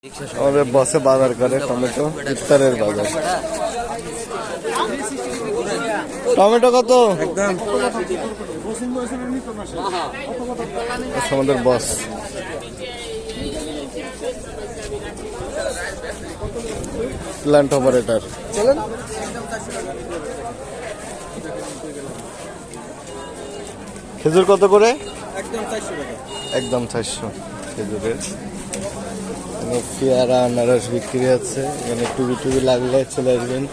আমাদের বসে বাজার করে টমেটো, ইফতারের বাজার। টমেটো কত? আমাদের বস প্ল্যান্ট অপারেটর। চলেন। খেজুর কত করে? একদম 400 খেজুরের। পেয়ারা আনারস বিক্রি আছে। এখানে টুবি লাগলে চলে আসবেন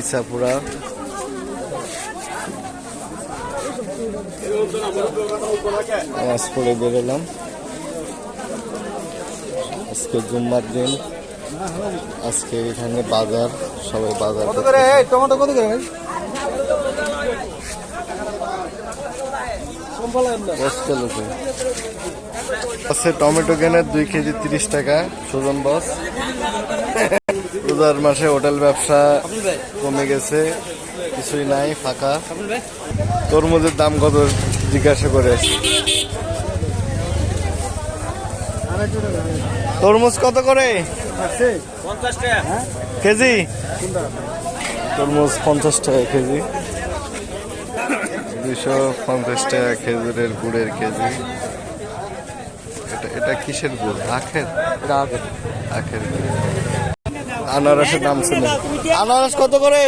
ইসাপুরা। নামাজ পড়ে বেরোলাম। আজকে জুম্মার দিন, আজকে এখানে বাজার, সবাই বাজার। টমেটো কত করে? টমেটো কেনে 2 কেজি 30 টাকা। সুজন বস রোজার মাসে হোটেল ব্যবসা কমে গেছে, কিছুই নাই, ফাঁকা। তরমুজের দাম কত জিজ্ঞাসা করে আসি। তরমুজ কত করে? 50 টাকা কেজি। তরমুজ 50 টাকা কেজি। 250 টাকা খেজুরের গুড়ের কেজি। এটা কিসের গুড়? আখের। আখের গুড়। আনারসের দাম শুনে। আনারস কত করে?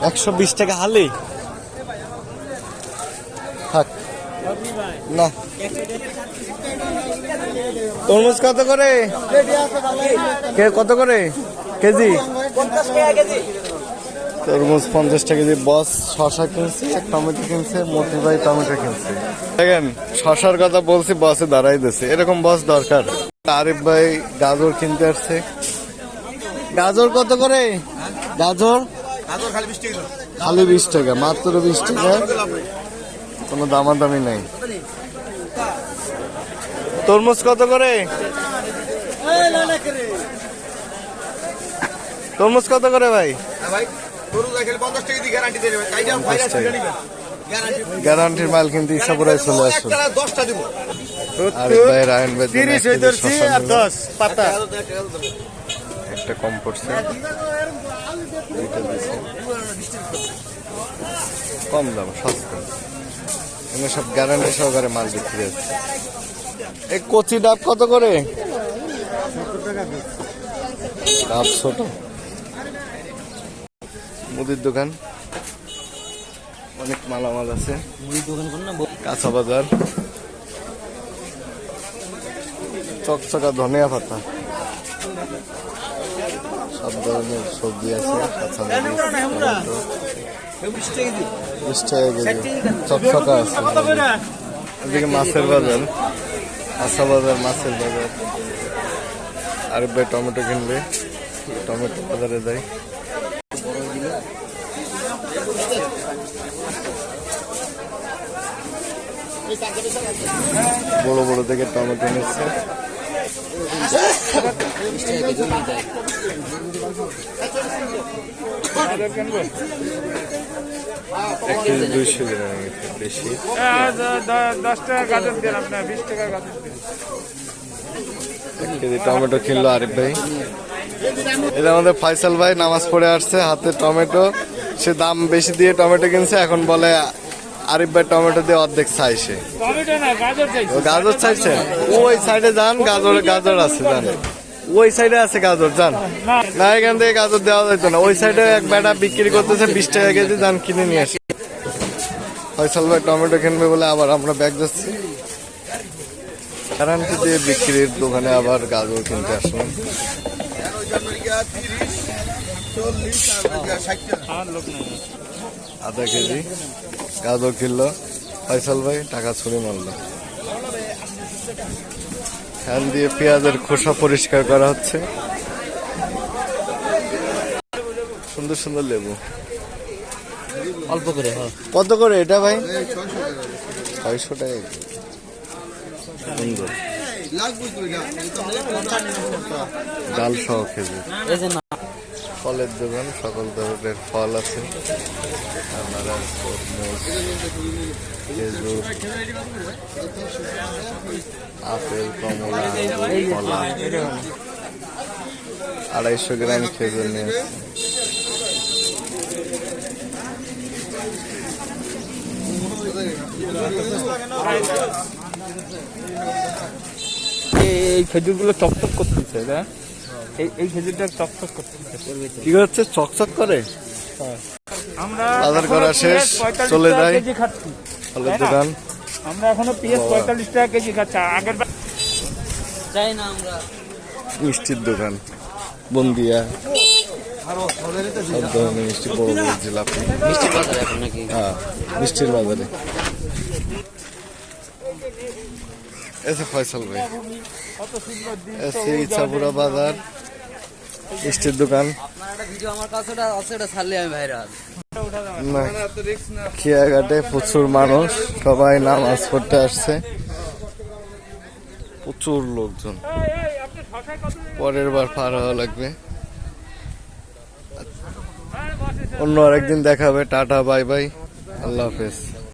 120 টাকা হালি। থাক না। তরমুজ কত করে? কত করে কেজি? 50 টাকা কেজি। তরমুজ 50 টাকা কেজি। বস শশা কিনছে, টমেটো কিনছে, মতি ভাই টমেটো কিনছে। দেখেন, শশার কথা বলছি, বসে দাঁড়াই দিচ্ছে। এরকম বস দরকার। আরিফ ভাই গাজর কিনতে আসছে। গাজর কত করে? গাজর খালি 20 টাকা, মাত্র 20 টাকা, কোনো দামাদামি নাই। তরমুজ কত করে? তরমুজ কত করে ভাই? গ্যারান্টির মাল কিন্তু ইচ্ছাপুরায় চলে আসুন। আরিফ ভাই, রায়ন ভাই একটা কম পড়ছে, কম দাম, সস্তা। এখানে সব গ্যারান্টি সহকারে মাল বিক্রি হচ্ছে। এই কচি ডাব কত করে? ডাব ছোট। মুদির দোকান, অনেক মালামাল আছে। কাঁচা বাজার, চকচকা ধনিয়া পাতা, সব ধরনের সবজি আছে। কাঁচামরিচ, 20 টাকা কেজি, চকচকা আছে। এদিকে মাছের বাজার, কাঁচা বাজার, মাছের বাজার। আর ভাই টমেটো কিনবে, টমেটো বাজারে দেয়। বড় বড় থেকে টমেটো নিচ্ছে। 200 গ্রাম বেশি। 10 টাকা গাজর দেন, আপনার 20 টাকা গাজর দেন। 1 কেজি টমেটো কিনলো আরিফ ভাই। এটা আমাদের ফয়সাল ভাই নামাজ পড়ে আসছে, হাতে টমেটো। সে দাম বেশি দিয়ে টমেটো কিনছে, এখন বলে আরিফ ভাই টমেটো দিয়ে অর্ধেক চাইছে। গাজর চাইছে। ওই সাইডে যান, গাজর আছে, যান ওই সাইডে আছে গাজর, যান। না, এখান থেকে গাজর দেওয়া যাইতো না। ওই সাইডে এক বেটা বিক্রি করতেছে 20 টাকা কেজি, যান কিনে নিয়ে আসি। ফয়সাল ভাই টমেটো কিনবে বলে আবার আমরা ব্যাগ যাচ্ছি। গ্যারান্টি দিয়ে বিক্রির দোকানে আবার গাজর কিনতে আসলাম। আধা কেজি গাজর কিনলো ফয়সাল ভাই, টাকা ছুড়ে মারল। ফ্যান দিয়ে পেঁয়াজের খোসা পরিষ্কার করা হচ্ছে। সুন্দর সুন্দর লেবু, অল্প করে। কত করে এটা ভাই? 600 টাকা। সুন্দর ডাল সহ খেজুর। ফলের দোকান, সকল ধরনের ফল আছে। আনারস, তরমুজ, খেজুর, আপেল, কমলা, আঙ্গুর, কলা। 250 গ্রাম খেজুর নিয়ে আসছে। এই খেজুরগুলো চকচক করতেছে, হ্যাঁ এই খেজুরটা চকচক করতেছে। কি হচ্ছে, চকচক করে? আমরা বাজার এখনো করা শেষ, পেঁয়াজ 45 চলে টাকা যাই। কেজি খাচ্ছি। ফলের তাই না? দোকান। আমরা এখনো পেঁয়াজ 45 টাকা কেজি খাচ্ছি। আগের বার চাই না আমরা। মিষ্টির দোকান, বন্দিয়া, সব ধরনের মিষ্টি, বড় বড় জিলাপি। মিষ্টি বাজার এখন নাকি? হ্যাঁ, মিষ্টির বাজারে এসে ফয়সাল ভাই, কত সুন্দর দিন। এসে ইচ্ছাপুরা বাজার, মিষ্টির দোকান। আপনার একটা ভিডিও আমার কাছে আছে, ওটা ছাড়লে আমি ভাইরাল। খিয়াঘাটে প্রচুর মানুষ, সবাই নামাজ পড়তে আসছে, প্রচুর লোকজন। আপনি শশায় কত পরের বার পার হওয়া লাগবে। অন্য আরেকদিন দেখা হবে। টাটা, বাই বাই, আল্লাহ হাফেজ।